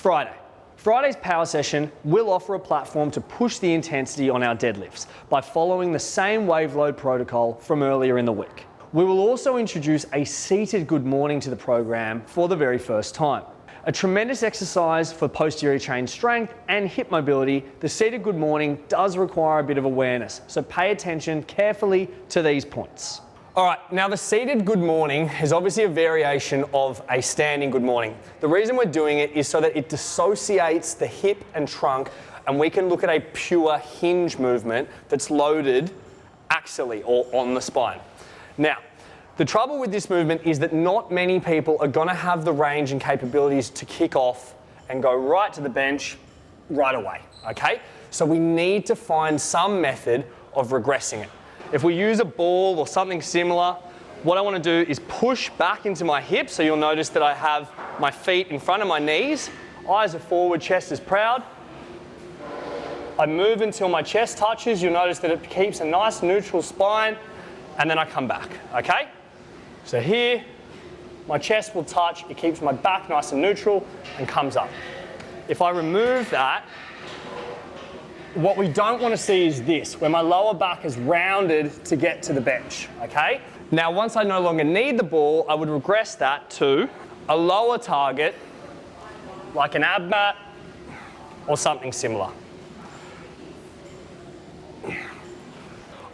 Friday. Friday's power session will offer a platform to push the intensity on our deadlifts by following the same wave load protocol from earlier in the week. We will also introduce a seated good morning to the program for the very first time. A tremendous exercise for posterior chain strength and hip mobility, the seated good morning does require a bit of awareness, so pay attention carefully to these points. All right, now the seated good morning is obviously a variation of a standing good morning. The reason we're doing it is so that it dissociates the hip and trunk, and we can look at a pure hinge movement that's loaded axially or on the spine. Now, the trouble with this movement is that not many people are going to have the range and capabilities to kick off and go right to the bench right away, okay? So we need to find some method of regressing it. If we use a ball or something similar, what I want to do is push back into my hips, so you'll notice that I have my feet in front of my knees, eyes are forward, chest is proud. I move until my chest touches, you'll notice that it keeps a nice neutral spine, and then I come back, okay? So here, my chest will touch, it keeps my back nice and neutral, and comes up. If I remove that, what we don't want to see is this, where my lower back is rounded to get to the bench, okay? Now, once I no longer need the ball, I would regress that to a lower target, like an ab mat or something similar.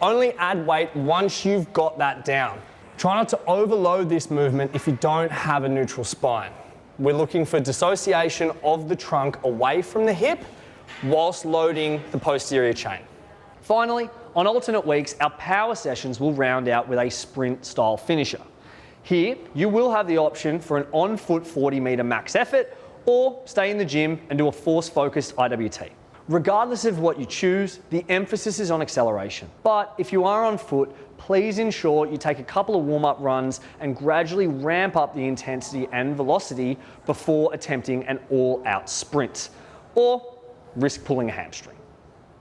Only add weight once you've got that down. Try not to overload this movement if you don't have a neutral spine. We're looking for dissociation of the trunk away from the hip whilst loading the posterior chain. Finally, on alternate weeks, our power sessions will round out with a sprint style finisher. Here, you will have the option for an on-foot 40-metre max effort or stay in the gym and do a force-focused IWT. Regardless of what you choose, the emphasis is on acceleration. But if you are on foot, please ensure you take a couple of warm-up runs and gradually ramp up the intensity and velocity before attempting an all-out sprint, or risk pulling a hamstring.